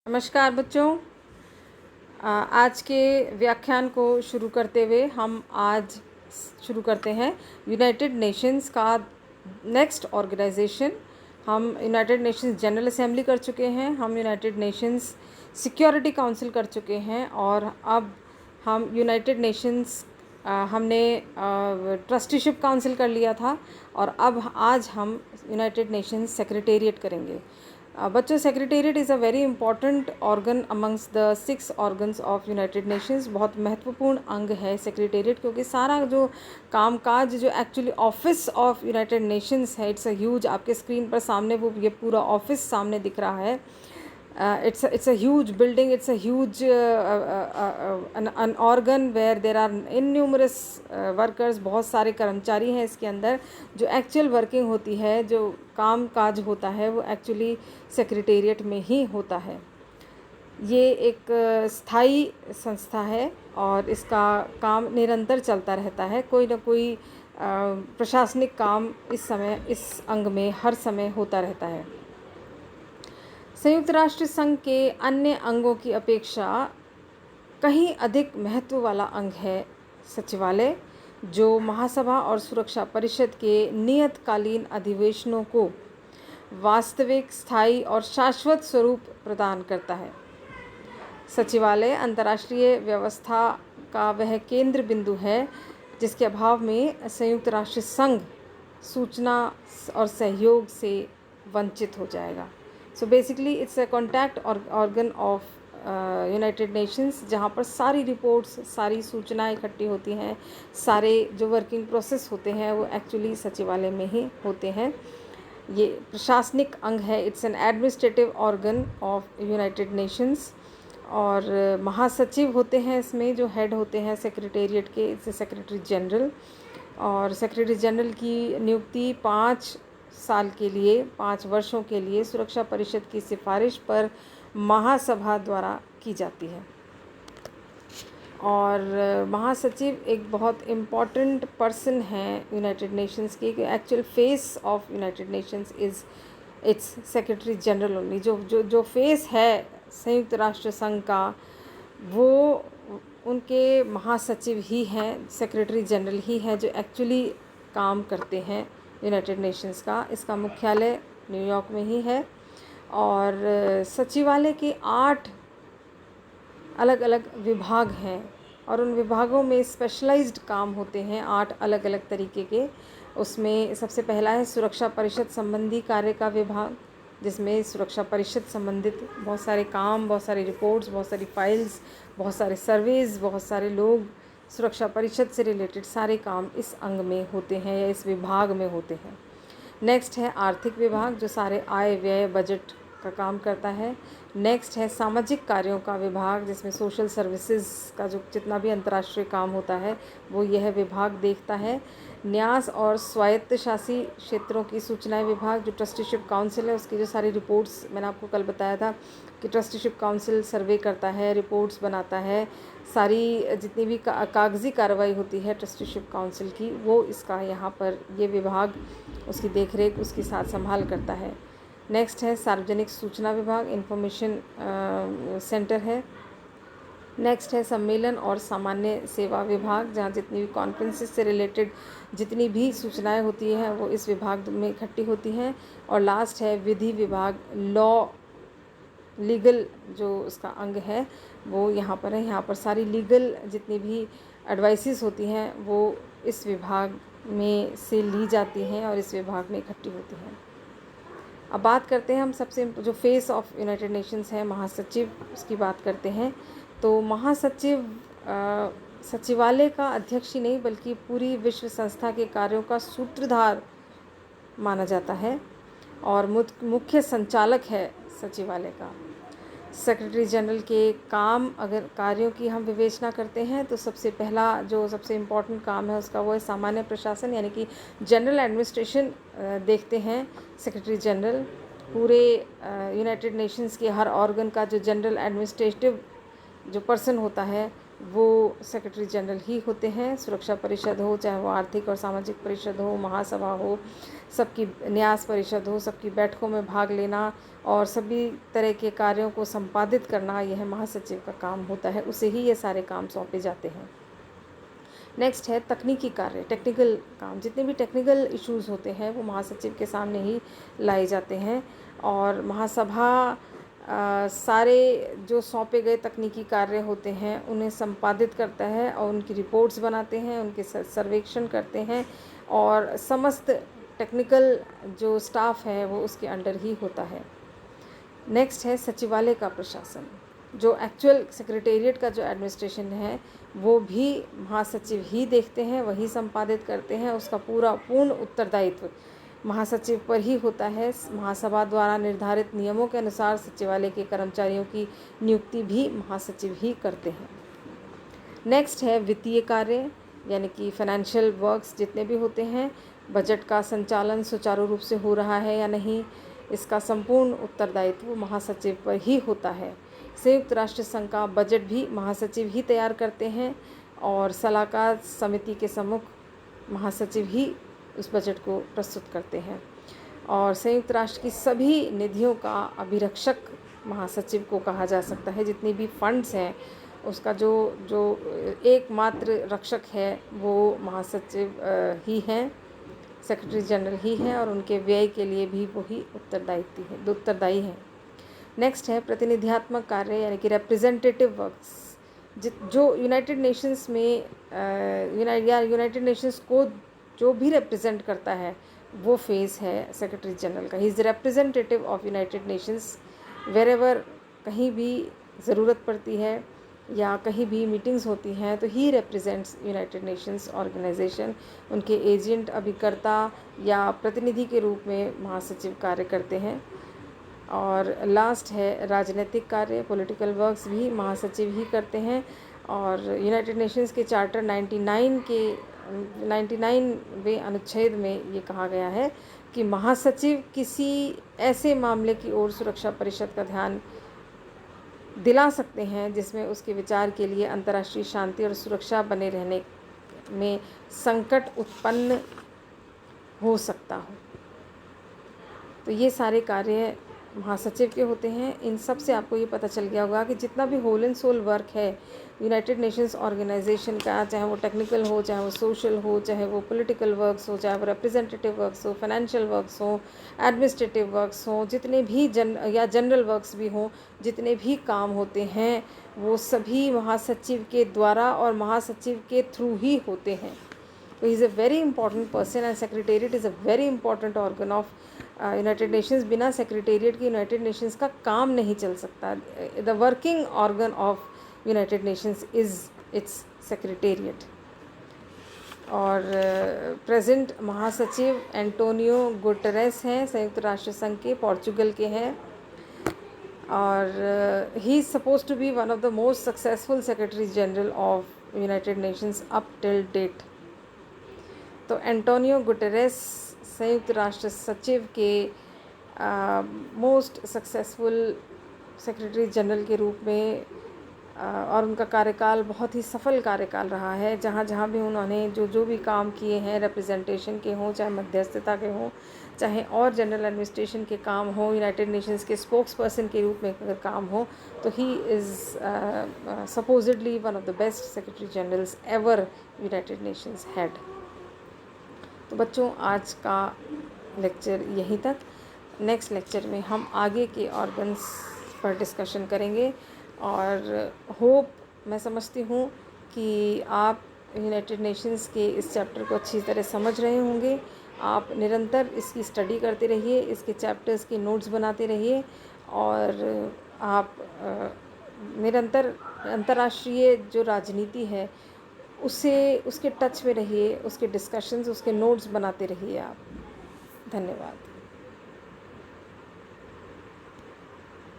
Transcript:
नमस्कार बच्चों। आज के व्याख्यान को शुरू करते हुए हम आज शुरू करते हैं यूनाइटेड नेशंस का नेक्स्ट ऑर्गेनाइजेशन। हम यूनाइटेड नेशंस जनरल असेंबली कर चुके हैं, हम यूनाइटेड नेशंस सिक्योरिटी काउंसिल कर चुके हैं और अब हम यूनाइटेड नेशंस हमने ट्रस्टीशिप काउंसिल कर लिया था और अब आज हम यूनाइटेड नेशंस सेक्रेटेरिएट करेंगे। बच्चों, secretariat is a very important organ amongst the 6 organs of United Nations. बहुत महत्वपूर्ण अंग है सेक्रेटेरिएट, क्योंकि सारा जो कामकाज जो actually office of United Nations है, इट्स अ ह्यूज, आपके स्क्रीन पर सामने वो ये पूरा ऑफिस सामने दिख रहा है। It's a huge building, it's a huge an organ where there are innumerous workers। बहुत सारे कर्मचारी हैं इसके अंदर। जो एक्चुअल वर्किंग होती है, जो काम काज होता है, वो एक्चुअली सेक्रेटेरिएट में ही होता है। ये एक स्थायी संस्था है और इसका काम निरंतर चलता रहता है। कोई ना कोई प्रशासनिक काम इस अंग में हर समय होता रहता है। संयुक्त राष्ट्र संघ के अन्य अंगों की अपेक्षा कहीं अधिक महत्व वाला अंग है सचिवालय, जो महासभा और सुरक्षा परिषद के नियतकालीन अधिवेशनों को वास्तविक, स्थायी और शाश्वत स्वरूप प्रदान करता है। सचिवालय अंतर्राष्ट्रीय व्यवस्था का वह केंद्र बिंदु है जिसके अभाव में संयुक्त राष्ट्र संघ सूचना और सहयोग से वंचित हो जाएगा। So basically it's a contact organ of United Nations, जहाँ पर सारी रिपोर्ट्स, सारी सूचनाएं इकट्ठी होती हैं, सारे जो वर्किंग प्रोसेस होते हैं वो एक्चुअली सचिवालय में ही होते हैं। ये प्रशासनिक अंग है, it's an administrative organ of United Nations. और महासचिव होते हैं इसमें, जो हेड होते हैं सेक्रेटेरिएट के, इट्स सेक्रेटरी जनरल। और सेक्रेटरी जनरल की नियुक्ति 5 साल के लिए, 5 वर्षों के लिए सुरक्षा परिषद की सिफारिश पर महासभा द्वारा की जाती है। और महासचिव एक बहुत इम्पॉर्टेंट पर्सन है यूनाइटेड नेशंस की। Actual face of United Nations is it's secretary general only. जो फेस है संयुक्त राष्ट्र संघ का, वो उनके महासचिव ही हैं, सेक्रेटरी जनरल ही हैं, जो एक्चुअली काम करते हैं यूनाइटेड नेशंस का। इसका मुख्यालय न्यूयॉर्क में ही है और सचिवालय के 8 अलग अलग विभाग हैं और उन विभागों में स्पेशलाइज्ड काम होते हैं 8 अलग अलग तरीके के। उसमें सबसे पहला है सुरक्षा परिषद संबंधी कार्य का विभाग, जिसमें सुरक्षा परिषद संबंधित बहुत सारे काम, बहुत सारी रिपोर्ट्स, बहुत सारी फाइल्स, बहुत सारे सर्वेज़, बहुत सारे लोग, सुरक्षा परिषद से रिलेटेड सारे काम इस अंग में होते हैं या इस विभाग में होते हैं। नेक्स्ट है आर्थिक विभाग, जो सारे आय व्यय बजट का काम करता है। नेक्स्ट है सामाजिक कार्यों का विभाग, जिसमें सोशल सर्विसेज का जो जितना भी अंतर्राष्ट्रीय काम होता है वो यह विभाग देखता है। न्यास और स्वायत्त शासी क्षेत्रों की सूचनाएं विभाग, जो ट्रस्टीशिप काउंसिल है, उसकी जो सारी रिपोर्ट्स, मैंने आपको कल बताया था कि ट्रस्टीशिप काउंसिल सर्वे करता है, रिपोर्ट्स बनाता है, सारी जितनी भी कागज़ी कार्रवाई होती है ट्रस्टीशिप काउंसिल की, वो इसका यहाँ पर ये विभाग उसकी देखरेख, उसकी साथ संभाल करता है। नेक्स्ट है सार्वजनिक सूचना विभाग, इंफॉर्मेशन सेंटर है। नेक्स्ट है सम्मेलन और सामान्य सेवा विभाग, जहाँ जितनी भी कॉन्फ्रेंसेस से रिलेटेड जितनी भी सूचनाएं होती हैं वो इस विभाग में इकट्ठी होती हैं। और लास्ट है विधि विभाग, लॉ लीगल जो उसका अंग है वो यहाँ पर है। यहाँ पर सारी लीगल जितनी भी एडवाइसेस होती हैं वो इस विभाग में से ली जाती हैं और इस विभाग में इकट्ठी होती हैं। अब बात करते हैं हम सबसे जो फेस ऑफ यूनाइटेड नेशंस है, महासचिव, उसकी बात करते हैं। तो महासचिव सचिवालय का अध्यक्ष ही नहीं बल्कि पूरी विश्व संस्था के कार्यों का सूत्रधार माना जाता है और मुख्य संचालक है सचिवालय का। सेक्रेटरी जनरल के काम, अगर कार्यों की हम विवेचना करते हैं तो सबसे पहला जो सबसे इम्पॉर्टेंट काम है उसका वो है सामान्य प्रशासन, यानी कि जनरल एडमिनिस्ट्रेशन देखते हैं सेक्रेटरी जनरल। पूरे यूनाइटेड नेशंस के हर ऑर्गन का जो जनरल एडमिनिस्ट्रेटिव जो पर्सन होता है वो सेक्रेटरी जनरल ही होते हैं। सुरक्षा परिषद हो, चाहे वो आर्थिक और सामाजिक परिषद हो, महासभा हो, सबकी न्यास परिषद हो, सबकी बैठकों में भाग लेना और सभी तरह के कार्यों को संपादित करना, यह महासचिव का काम होता है। उसे ही ये सारे काम सौंपे जाते हैं। नेक्स्ट है तकनीकी कार्य, टेक्निकल काम। जितने भी टेक्निकल इश्यूज़ होते हैं वो महासचिव के सामने ही लाए जाते हैं। और महासभा सारे जो सौंपे गए तकनीकी कार्य होते हैं उन्हें संपादित करता है और उनकी रिपोर्ट्स बनाते हैं, उनके सर्वेक्षण करते हैं और समस्त टेक्निकल जो स्टाफ है वो उसके अंडर ही होता है। नेक्स्ट है सचिवालय का प्रशासन। जो एक्चुअल सेक्रेटेरिएट का जो एडमिनिस्ट्रेशन है वो भी महासचिव ही देखते हैं, वही संपादित करते हैं। उसका पूर्ण उत्तरदायित्व महासचिव पर ही होता है। महासभा द्वारा निर्धारित नियमों के अनुसार सचिवालय के कर्मचारियों की नियुक्ति भी महासचिव ही करते हैं। नेक्स्ट है वित्तीय कार्य, यानी कि फाइनेंशियल वर्क्स जितने भी होते हैं। बजट का संचालन सुचारू रूप से हो रहा है या नहीं, इसका संपूर्ण उत्तरदायित्व महासचिव पर ही होता है। संयुक्त राष्ट्र संघ का बजट भी महासचिव ही तैयार करते हैं और सलाहकार समिति के सम्मुख महासचिव ही उस बजट को प्रस्तुत करते हैं। और संयुक्त राष्ट्र की सभी निधियों का अभिरक्षक महासचिव को कहा जा सकता है। जितनी भी फंड्स हैं उसका जो एकमात्र रक्षक है वो महासचिव ही हैं, सेक्रेटरी जनरल ही हैं और उनके व्यय के लिए भी वही उत्तरदायी हैं। नेक्स्ट है प्रतिनिधियात्मक कार्य, यानी कि रिप्रेजेंटेटिव वर्क्स। जो यूनाइटेड नेशंस में यूनाइटेड नेशंस को जो भी रिप्रेजेंट करता है वो फेस है सेक्रेटरी जनरल का। He is representative of United Nations. Wherever कहीं भी ज़रूरत पड़ती है या कहीं भी मीटिंग्स होती हैं तो ही रिप्रेजेंट्स यूनाइटेड नेशंस ऑर्गेनाइजेशन। उनके एजेंट, अभिकर्ता या प्रतिनिधि के रूप में महासचिव कार्य करते हैं। और लास्ट है राजनीतिक कार्य, पॉलिटिकल वर्क्स भी महासचिव ही करते हैं। और यूनाइटेड नेशंस के चार्टर 99वें अनुच्छेद में ये कहा गया है कि महासचिव किसी ऐसे मामले की ओर सुरक्षा परिषद का ध्यान दिला सकते हैं जिसमें उसके विचार के लिए अंतर्राष्ट्रीय शांति और सुरक्षा बने रहने में संकट उत्पन्न हो सकता हो। तो ये सारे कार्य महासचिव के होते हैं। इन सब से आपको ये पता चल गया होगा कि जितना भी होल एंड सोल वर्क है यूनाइटेड नेशंस ऑर्गेनाइजेशन का, चाहे वो टेक्निकल हो, चाहे वो सोशल हो, चाहे वो पॉलिटिकल वर्क्स हो, चाहे वो रिप्रेजेंटेटिव वर्क्स हो, फाइनेंशियल वर्क्स हो, एडमिनिस्ट्रेटिव वर्क्स हो, जितने भी जनरल वर्क्स भी हों, जितने भी काम होते हैं वो सभी महासचिव के द्वारा और महासचिव के थ्रू ही होते हैं। तो he is a very important person and secretariat is a very important organ of United Nations. बिना सेक्रेटेरिएट के यूनाइटेड नेशंस का काम नहीं चल सकता। The working organ of United Nations is its secretariat. और प्रेजेंट महासचिव एंटोनियो गुटेरेस हैं, संयुक्त राष्ट्र संघ के, पोर्चुगल के हैं। और he is suppose to be one of the most successful secretary general of United Nations up till date. तो एंटोनियो गुटेरेस संयुक्त राष्ट्र सचिव के मोस्ट सक्सेसफुल सेक्रेटरी जनरल के रूप में और उनका कार्यकाल बहुत ही सफल कार्यकाल रहा है। जहाँ जहाँ भी उन्होंने जो भी काम किए हैं, रिप्रेजेंटेशन के हों, चाहे मध्यस्थता के हों, चाहे और जनरल एडमिनिस्ट्रेशन के काम हो, यूनाइटेड नेशंस के स्पोक्स पर्सन के रूप में अगर काम हो, तो he is supposedly one of the best secretary generals ever United Nations had. तो बच्चों, आज का लेक्चर यहीं तक। नेक्स्ट लेक्चर में हम आगे के ऑर्गन्स पर डिस्कशन करेंगे। और मैं समझती हूँ कि आप यूनाइटेड नेशंस के इस चैप्टर को अच्छी तरह समझ रहे होंगे। आप निरंतर इसकी स्टडी करते रहिए, इसके चैप्टर्स की नोट्स बनाते रहिए और आप निरंतर अंतर्राष्ट्रीय जो राजनीति है उसके टच में रहिए, उसके डिस्कशंस, उसके नोट्स बनाते रहिए आप। धन्यवाद।